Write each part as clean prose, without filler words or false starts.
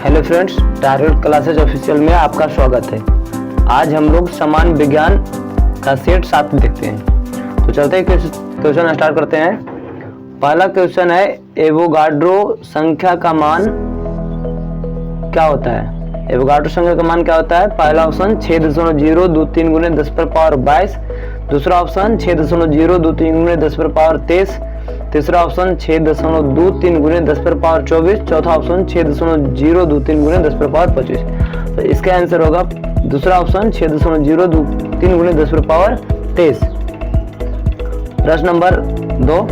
Hello friends, target classes official में आपका स्वागत है। आज हम लोग समान विज्ञान का सेट 7 देखते हैं। तो चलते हैं क्वेश्चन स्टार्ट करते हैं। पहला क्वेश्चन है, एवोगाड्रो संख्या का मान क्या होता है? एवोगाड्रो संख्या का मान क्या होता है? पहला ऑप्शन 6.023 गुने 10 पर पावर 22, दूसरा ऑप्शन 6.023 गुने 10 पर पावर 23, तीसरा ऑप्शन 6.23 गुने 10 पर पावर 24, चौथा ऑप्शन 6.023 गुने 10 पर पावर 25। तो इसका आंसर होगा दूसरा ऑप्शन 6.023 गुने 10 पर पावर 23। प्रश्न नंबर 2,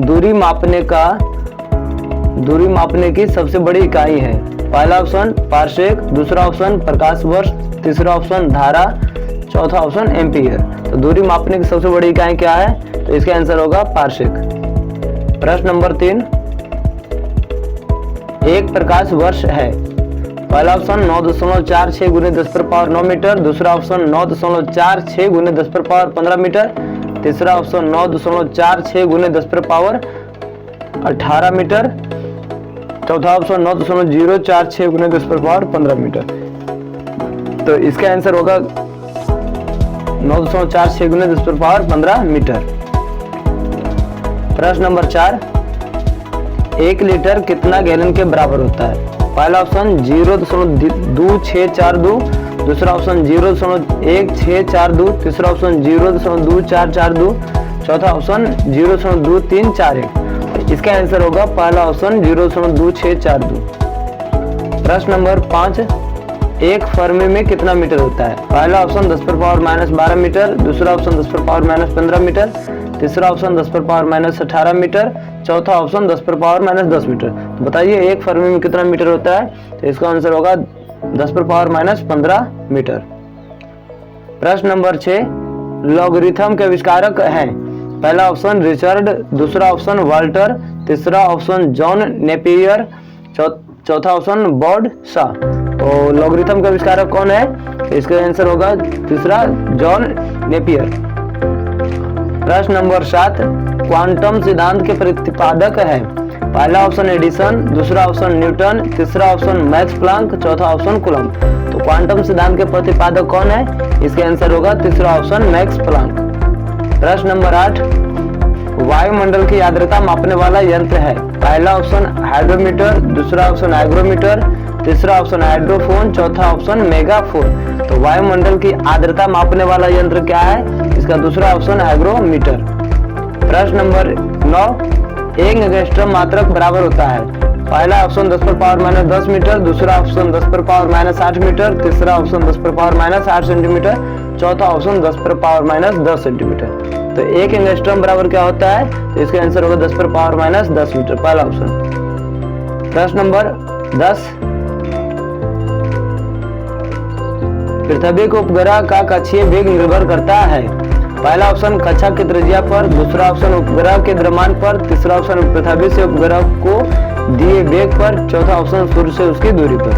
दूरी मापने की सबसे बड़ी इकाई है। पहला ऑप्शन पारसेक, दूसरा ऑप्शन प्रकाश वर्ष, तीसरा ऑप्शन धारा, चौथा ऑप्शन एम्पीयर। तो दूरी मापने की सबसे बड़ी इकाई क्या है? तो इसका आंसर होगा पारसेक। प्रश्न नंबर 3, एक प्रकाश वर्ष है। पहला ऑप्शन 9.46 गुने 10 पर पावर 9 मीटर, दूसरा ऑप्शन 9.46 गुने 10 पर पावर 15 मीटर, तीसरा ऑप्शन 9.46 गुने 10 पर पावर 18 मीटर, चौथा ऑप्शन 9.046 गुने 10 पर पावर 15 मीटर। तो इसका आंसर होगा 9.46 गुने 10 पर पावर 15 मीटर। प्रश्न नंबर 4, 1 लीटर कितना गैलन के बराबर होता है? पहला ऑप्शन 0.2642, दूसरा ऑप्शन 0.1642, तीसरा ऑप्शन 0.2442, चौथा ऑप्शन 0.2341। इसका आंसर होगा पहला ऑप्शन 0.2642। प्रश्न नंबर 5, एक फर्मी में कितना मीटर होता है? पहला ऑप्शन 10 पर पावर -12 मीटर, दूसरा ऑप्शन 10 पर पावर -15 मीटर, तीसरा ऑप्शन 10 पर पावर -18 मीटर, चौथा ऑप्शन 10 पर पावर -10 मीटर। तो बताइए एक फर्मी में कितना मीटर होता है? तो इसका आंसर होगा 10 पर पावर -15 मीटर। प्रश्न नंबर 6, लॉगरिथम के आविष्कारक हैं। पहला ऑप्शन रिचर्ड, दूसरा ऑप्शन वाल्टर, तीसरा ऑप्शन जॉन नेपियर, चौथा ऑप्शन बॉड शा। तो लॉगरिथम का आविष्कारक कौन है? इसका आंसर होगा तीसरा जॉन नेपियर। प्रश्न नंबर 7, क्वांटम सिद्धांत के प्रतिपादक है। पहला ऑप्शन एडिसन, दूसरा ऑप्शन न्यूटन, तीसरा ऑप्शन मैक्स प्लांक, चौथा ऑप्शन कूलम्ब। तो क्वांटम सिद्धांत के प्रतिपादक कौन है? इसका आंसर होगा तीसरा ऑप्शन मैक्स प्लांक। प्रश्न नंबर 8, वायुमंडल की आर्द्रता मापने वाला यंत्र है। पहला ऑप्शन हाइड्रोमीटर, दूसरा ऑप्शन हाइग्रोमीटर, तीसरा ऑप्शन हाइड्रोफोन, चौथा ऑप्शन मेगाफोन। तो वायुमंडल की आर्द्रता मापने वाला यंत्र क्या है? इसका दूसरा ऑप्शन हाइग्रोमीटर। प्रश्न नंबर 9, एक एंगस्ट्रम मात्रक बराबर होता है। पहला ऑप्शन 10 पर पावर -10 मीटर, दूसरा ऑप्शन 10 पर पावर -8 मीटर, तीसरा ऑप्शन 10 पर पावर -8 सेंटीमीटर, चौथा ऑप्शन 10 पर पावर -10 सेंटीमीटर। तो एक एंगस्ट्रम बराबर क्या होता है? तो इसका आंसर होगा 10 पर पावर -10 मीटर, पहला ऑप्शन। प्रश्न नंबर 10, पृथ्वी के उपग्रह का कक्षीय वेग निर्भर करता है। पहला ऑप्शन कक्षा की त्रिज्या पर, दूसरा ऑप्शन उपग्रह के द्रव्यमान पर, तीसरा ऑप्शन पृथ्वी से उपग्रह को दिए वेग पर, चौथा ऑप्शन सूर्य से उसकी दूरी पर।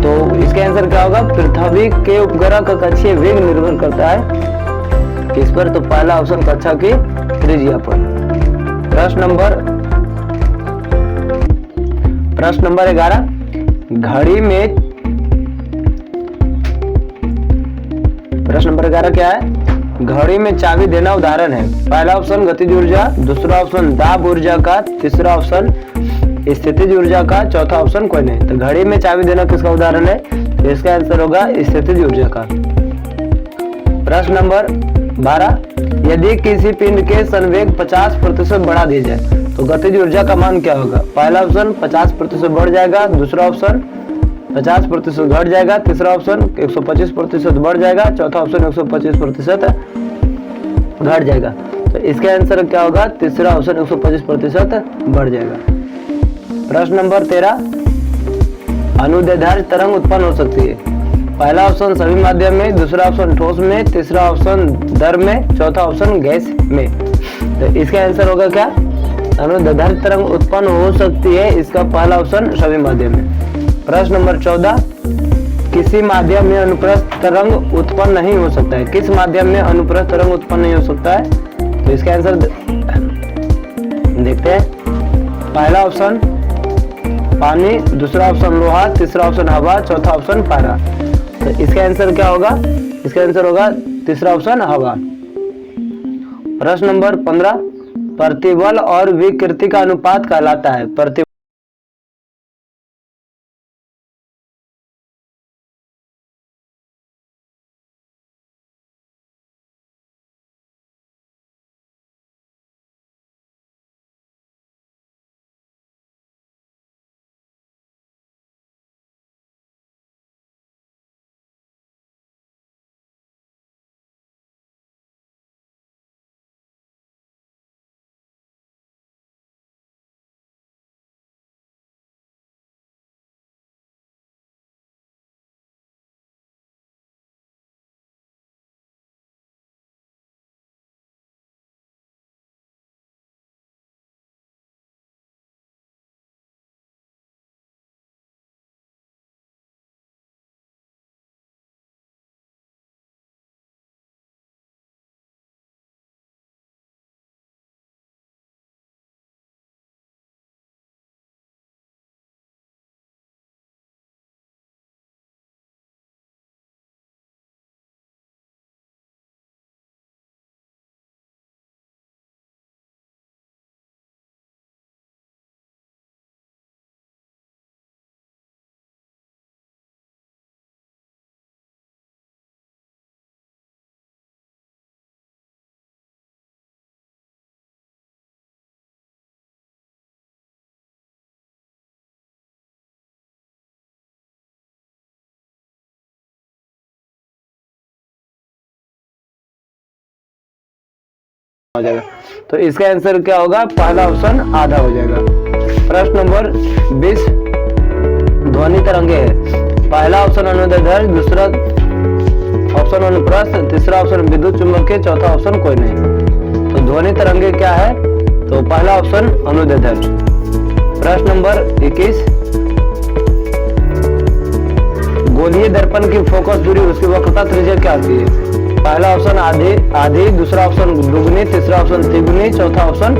तो इसका आंसर क्या होगा? पृथ्वी के उपग्रह का कक्षीय वेग निर्भर करता है किस पर? तो पहला ऑप्शन कक्षा की त्रिज्या पर। प्रश्न नंबर 11, प्रश्न नंबर 11 क्या है? घड़ी में चाबी देना उदाहरण है। पहला ऑप्शन गतिज ऊर्जा, दूसरा ऑप्शन दाब ऊर्जा का, तीसरा ऑप्शन स्थितिज ऊर्जा का, चौथा ऑप्शन कोई नहीं। तो घड़ी में चाबी देना किसका उदाहरण है? तो इसका आंसर होगा स्थितिज ऊर्जा का। प्रश्न नंबर 12, यदि किसी पिंड के संवेग 50% बढ़ा दिया जाए तो गतिज ऊर्जा का मान क्या होगा? पहला ऑप्शन 50% बढ़ जाएगा, दूसरा ऑप्शन 50% घट जाएगा, तीसरा ऑप्शन 125% बढ़ जाएगा, चौथा ऑप्शन 125% घट जाएगा। तो इसका आंसर क्या होगा? तीसरा ऑप्शन 125% बढ़ जाएगा। प्रश्न नंबर 13, अनुदैर्ध्य तरंग उत्पन्न हो सकती है। पहला ऑप्शन सभी माध्यम में, दूसरा ऑप्शन ठोस में, तीसरा ऑप्शन द्रव में, चौथा ऑप्शन गैस में। तो इसका आंसर होगा क्या? अनुदैर्ध्य तरंग उत्पन्न हो सकती है, इसका पहला ऑप्शन सभी माध्यम में। प्रश्न नंबर 14, किसी माध्यम में अनुप्रस्थ तरंग उत्पन्न नहीं हो सकता है। किस माध्यम में अनुप्रस्थ तरंग उत्पन्न नहीं हो सकता है? तो इसका आंसर देखते हैं। पहला ऑप्शन पानी, दूसरा ऑप्शन लोहा, तीसरा ऑप्शन हवा, चौथा ऑप्शन पारा। तो इसका आंसर क्या होगा? इसका आंसर होगा तीसरा ऑप्शन हवा। प्रश्न नंबर 15, प्रतिबल और विकृति का अनुपात कहलाता है। प्रति हो जाएगा। तो इसका आंसर क्या होगा? पहला ऑप्शन आधा हो जाएगा। प्रश्न नंबर 20, ध्वनि तरंगे है। पहला ऑप्शन अनुदैर्ध्य, दूसरा ऑप्शन अनुप्रस्थ, तीसरा ऑप्शन विद्युत चुंबकीय, चौथा ऑप्शन कोई नहीं। तो ध्वनि तरंगे क्या है? तो पहला ऑप्शन अनुदैर्ध्य। प्रश्न नंबर 21, गोलीय दर्पण की फोकस दूरी, उसकी वक्रता त्रिज्या क्या होती है? पहला ऑप्शन आधी, दूसरा ऑप्शन दुगुनी, तीसरा ऑप्शन तिगुनी, चौथा ऑप्शन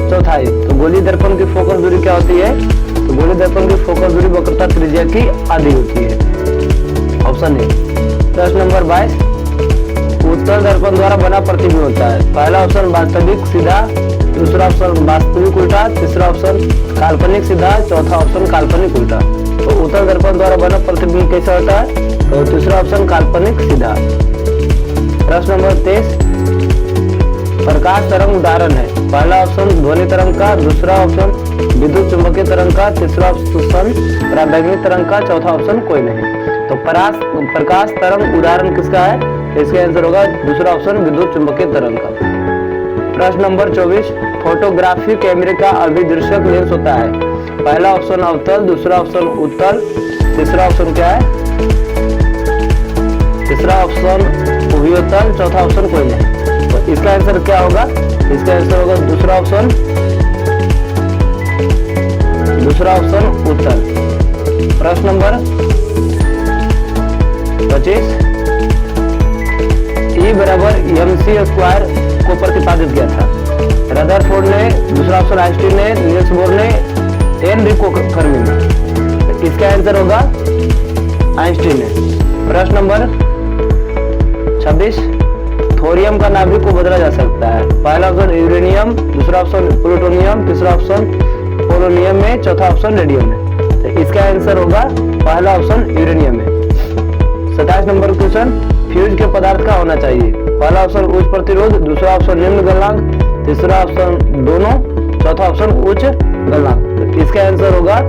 चौथाई। तो गोलीय दर्पण की फोकस दूरी क्या होती है? तो गोलीय दर्पण की फोकस दूरी वक्रता त्रिज्या की आधी होती है, ऑप्शन ए। प्रश्न नंबर 22, उत्तल दर्पण द्वारा बना प्रतिबिंब होता है। पहला ऑप्शन वास्तविक सीधा, दूसरा ऑप्शन वास्तविक उल्टा, तीसरा ऑप्शन काल्पनिक सीधा, चौथा ऑप्शन काल्पनिक उल्टा। तो उत्तल दर्पण द्वारा बना प्रतिबिंब कैसा होता है? तो तीसरा ऑप्शन काल्पनिक सीधा। प्रश्न नंबर 23, प्रकाश तरंग उदाहरण है। पहला ऑप्शन ध्वनि तरंग का, दूसरा ऑप्शन विद्युत चुंबकीय तरंग का, तीसरा ऑप्शन पराबैंगनी तरंग का, चौथा ऑप्शन कोई नहीं। तो प्रकाश तरंग उदाहरण किसका है? इसका आंसर होगा दूसरा ऑप्शन विद्युत चुंबकीय तरंग का। प्रश्न नंबर 24, फोटोग्राफी कैमरे का अभिदृश्यक लेंस होता है। पहला ऑप्शन अवतल, दूसरा ऑप्शन उत्तल, तीसरा ऑप्शन क्या है? तीसरा ऑप्शन उभयोतल, चौथा ऑप्शन कोई नहीं। तो इसका आंसर क्या होगा? इसका आंसर होगा दूसरा ऑप्शन उत्तल। प्रश्न नंबर 25, E बराबर mc स्क्वायर को प्रतिपादित किया था। रदरफोर्ड ने, दूसरा ऑप्शन आइंस्टीन ने, नील्स बोर ने, एनरिको फर्मी ने। इसका आंसर होगा आइंस्टीन ने। प्रश्न नंबर 26, थोरियम का नाभिक को बदला जा सकता है। पहला ऑप्शन यूरेनियम, दूसरा ऑप्शन प्लूटोनियम, तीसरा ऑप्शन पोलोनियम में, चौथा ऑप्शन रेडियम में। तो इसका आंसर होगा पहला ऑप्शन यूरेनियम में। 27 नंबर क्वेश्चन, फ्यूज के पदार्थ का होना चाहिए। पहला ऑप्शन उच्च प्रतिरोध, दूसरा ऑप्शन निम्न गलनांक, तीसरा ऑप्शन दोनों, चौथा ऑप्शन उच्च गलनांक। तो इसका आंसर होगा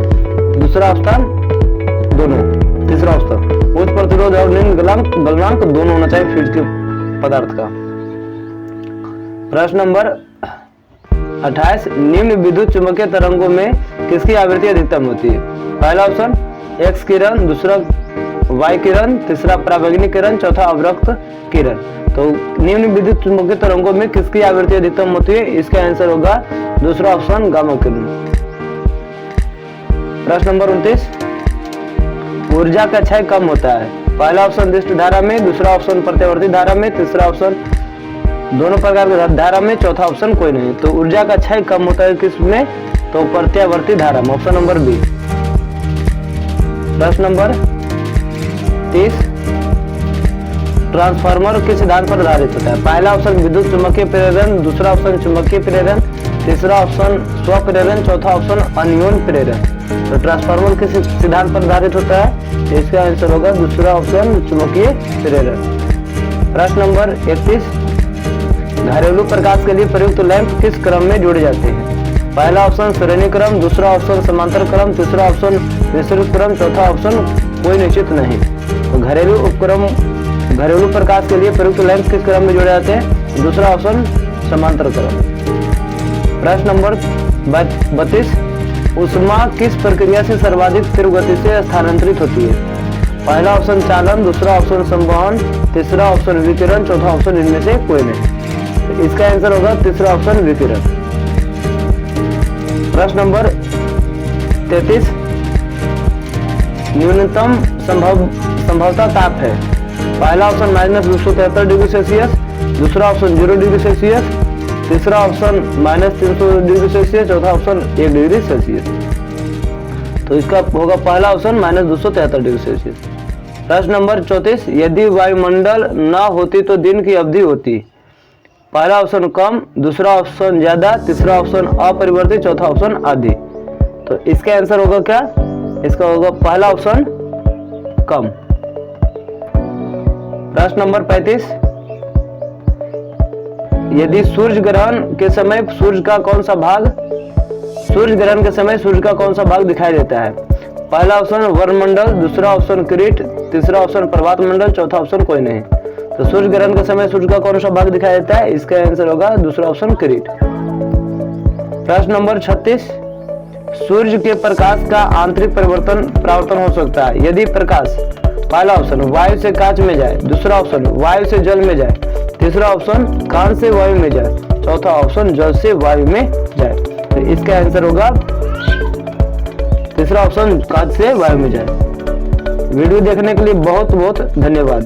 दूसरा ऑप्शन दोनों, तीसरा ऑप्शन उच्च प्रतिरोध और निम्न गलनांक दोनों होना चाहिए फ्यूज के पदार्थ का। प्रश्न नंबर 28, निम्न विद्युत चुंबकीय तरंगों में किसकी आवृत्ति अधिकतम होती है? पहला ऑप्शन एक्स किरण, दूसरा वाई किरण, तीसरा पराबैंगनी किरण, चौथा अवरक्त किरण। तो निम्न विद्युत चुंबकीय तरंगों में किसकी आवृत्ति अधिकतम होती है? इसका आंसर होगा दूसरा ऑप्शन गामा किरण। प्रश्न नंबर 29, ऊर्जा का क्षय कम होता है। पहला ऑप्शन दिष्ट धारा में, दूसरा ऑप्शन प्रत्यावर्ती धारा में, तीसरा ऑप्शन दोनों प्रकार की धारा में, चौथा ऑप्शन कोई नहीं। तो ऊर्जा का क्षय कम होता है किसमें? तो प्रत्यावर्ती धारा में, ऑप्शन नंबर बी। प्रश्न नंबर 30, ट्रांसफार्मर किस सिद्धांत पर आधारित होता है? पहला ऑप्शन विद्युत चुम्बकीय प्रेरण, दूसरा ऑप्शन चुम्बकीय प्रेरण, तीसरा ऑप्शन स्वप्रेरण, चौथा ऑप्शन अन्योन प्रेरण। तो ट्रांसफार्मर किस सिद्धांत पर आधारित होता है? तो इसका आंसर होगा दूसरा ऑप्शन चुम्बकीय प्रेरण। प्रश्न नंबर 31, घरेलू प्रकाश के लिए प्रयुक्त लैंप किस क्रम में जोड़े जाते हैं? पहला ऑप्शन श्रेणी क्रम, दूसरा ऑप्शन समांतर क्रम, तीसरा ऑप्शन विस्तृत क्रम, चौथा ऑप्शन कोई निश्चित नहीं। तो घरेलू प्रकाश के लिए प्रयुक्त लैंप किस क्रम में जोड़े जाते हैं? दूसरा ऑप्शन समांतर क्रम। प्रश्न नंबर 32, ऊष्मा किस प्रक्रिया से सर्वाधिक तीव्र गति से स्थानांतरित होती है? पहला ऑप्शन चालन, दूसरा ऑप्शन संवहन, तीसरा ऑप्शन विकिरण, चौथा ऑप्शन इनमें से कोई नहीं। तो इसका आंसर होगा तीसरा ऑप्शन विकिरण। प्रश्न नंबर 33, न्यूनतम संभवतः ताप है? पहला ऑप्शन -273 डिग्री सेल्सियस, दूसरा ऑप्शन 0 डिग्री सेल्सियस, तीसरा ऑप्शन -300 डिग्री सेल्सियस, चौथा ऑप्शन 1 डिग्री सेल्सियस। तो इसका होगा पहला ऑप्शन -273 डिग्री सेल्सियस। प्रश्न नंबर 34, यदि वायुमंडल न होती तो दिन की अवधि होती? पहला ऑप्शन कम, दूसरा ऑप्शन ज्यादा, तीसरा ऑप्शन अपरिवर्तित, चौथा ऑप्शन आधी। तो इसका आंसर होगा क्या? इसका होगा पहला ऑप्शन कम। प्रश्न नंबर 35, यदि सूर्य ग्रहण के समय सूर्य का कौन सा भाग दिखाई देता है? पहला ऑप्शन वरुणमंडल, दूसरा ऑप्शन किरीट, तीसरा ऑप्शन प्रभात मंडल, चौथा ऑप्शन कोई नहीं। तो सूर्य ग्रहण के समय सूर्य का कौन सा भाग दिखाई देता है? इसका आंसर होगा दूसरा ऑप्शन किरीट। प्रश्न नंबर 36, सूर्य के प्रकाश का आंतरिक परावर्तन हो सकता है यदि प्रकाश पहला ऑप्शन वायु से कांच में जाए, दूसरा ऑप्शन वायु से जल में जाए, तीसरा ऑप्शन कांच से वायु में जाए, चौथा ऑप्शन जल से वायु में जाए। तो इसका आंसर होगा तीसरा ऑप्शन कांच से वायु में जाए। वीडियो देखने के लिए बहुत बहुत धन्यवाद।